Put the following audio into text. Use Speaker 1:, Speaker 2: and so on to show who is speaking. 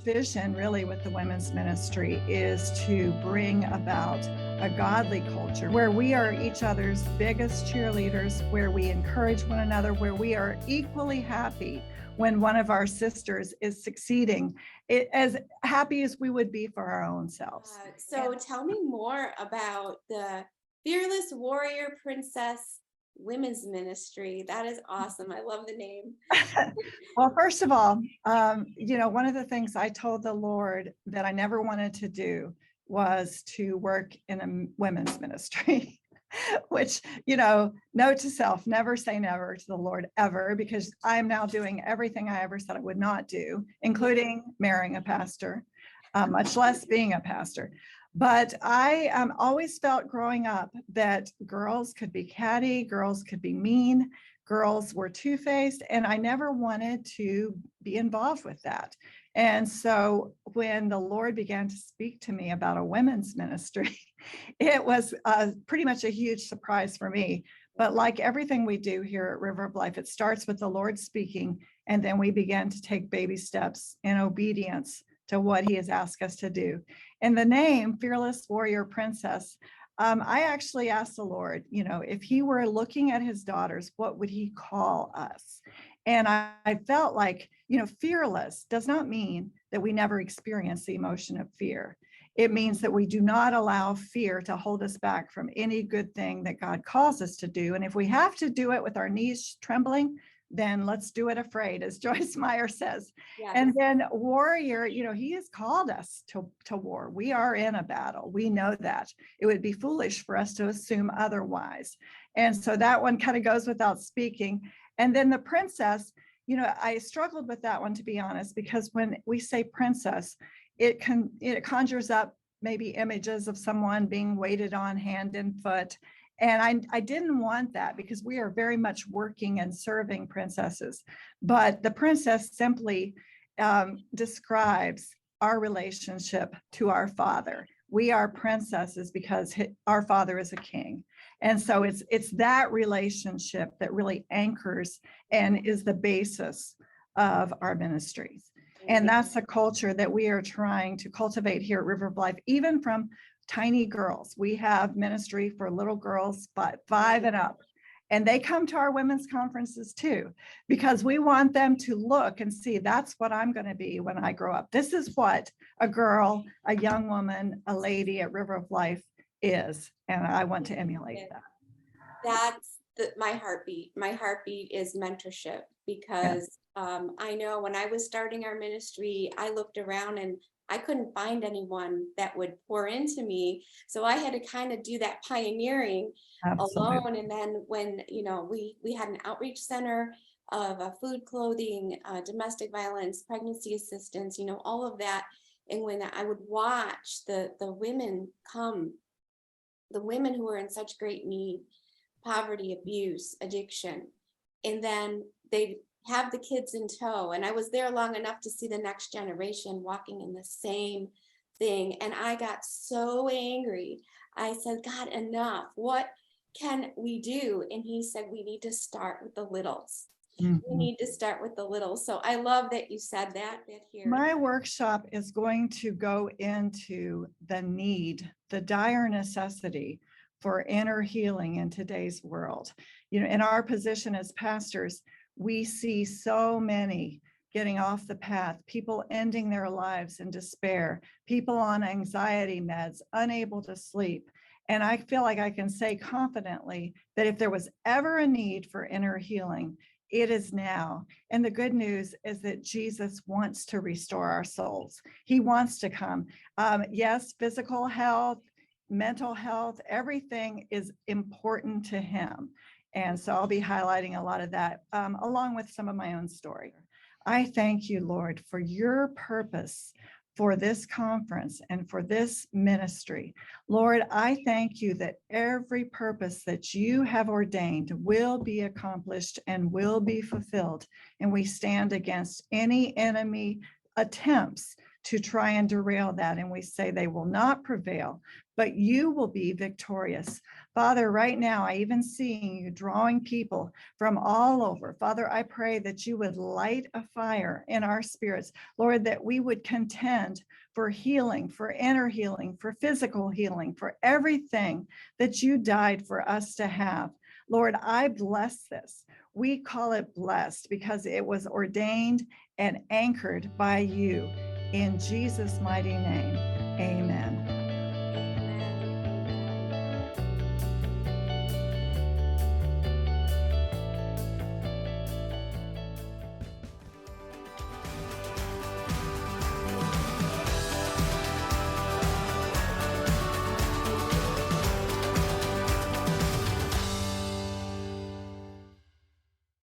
Speaker 1: vision really with the women's ministry is to bring about a godly culture where we are each other's biggest cheerleaders, where we encourage one another, where we are equally happy when one of our sisters is succeeding, as happy as we would be for our own selves.
Speaker 2: So tell me more about the Fearless Warrior Princess Women's Ministry. That is awesome. I love the name.
Speaker 1: Well, first of all, one of the things I told the Lord that I never wanted to do was to work in a women's ministry, which, note to self, never say never to the Lord ever, because I'm now doing everything I ever said I would not do, including marrying a pastor, much less being a pastor. But I always felt growing up that girls could be catty, girls could be mean, girls were two-faced, and I never wanted to be involved with that. And so when the Lord began to speak to me about a women's ministry, it was pretty much a huge surprise for me. But like everything we do here at River of Life, it starts with the Lord speaking, and then we begin to take baby steps in obedience to what he has asked us to do. And the name Fearless Warrior Princess, I actually asked the Lord, if he were looking at his daughters, what would he call us? And I felt like, fearless does not mean that we never experience the emotion of fear. It means that we do not allow fear to hold us back from any good thing that God calls us to do. And if we have to do it with our knees trembling, then let's do it afraid, as Joyce Meyer says. Yes. And then warrior, he has called us to war. We are in a battle. We know that. It would be foolish for us to assume otherwise. And so that one kind of goes without speaking. And then the princess, I struggled with that one, to be honest, because when we say princess, it conjures up maybe images of someone being waited on hand and foot. And I didn't want that, because we are very much working and serving princesses. But the princess simply describes our relationship to our Father. We are princesses because our Father is a king. And so it's that relationship that really anchors and is the basis of our ministries. And that's a culture that we are trying to cultivate here at River of Life, even from tiny girls. We have ministry for little girls, 5 and up. And they come to our women's conferences too, because we want them to look and see, that's what I'm going to be when I grow up. This is what a girl, a young woman, a lady at River of Life is. And I want to emulate that.
Speaker 2: That's my heartbeat. My heartbeat is mentorship, because I know when I was starting our ministry, I looked around and I couldn't find anyone that would pour into me. So I had to kind of do that pioneering alone. And then when, we had an outreach center of food, clothing, domestic violence, pregnancy assistance, all of that. And when I would watch the women come, the women who are in such great need, poverty, abuse, addiction, and then they have the kids in tow. And I was there long enough to see the next generation walking in the same thing. And I got so angry. I said, God, enough. What can we do? And he said, we need to start with the littles. Mm-hmm. We need to start with the littles. So I love that you said that here.
Speaker 1: My workshop is going to go into the need, the dire necessity for inner healing in today's world. In our position as pastors, we see so many getting off the path, people ending their lives in despair, people on anxiety meds, unable to sleep. And I feel like I can say confidently that if there was ever a need for inner healing, it is now. And the good news is that Jesus wants to restore our souls. He wants to come. Yes, physical health, mental health, everything is important to him. And so I'll be highlighting a lot of that, along with some of my own story. I thank you, Lord, for your purpose for this conference and for this ministry. Lord, I thank you that every purpose that you have ordained will be accomplished and will be fulfilled. And we stand against any enemy attempts to try and derail that. And we say they will not prevail, but you will be victorious. Father, right now, I even see you drawing people from all over. Father, I pray that you would light a fire in our spirits, Lord, that we would contend for healing, for inner healing, for physical healing, for everything that you died for us to have. Lord, I bless this. We call it blessed because it was ordained and anchored by you. In Jesus' mighty name, amen.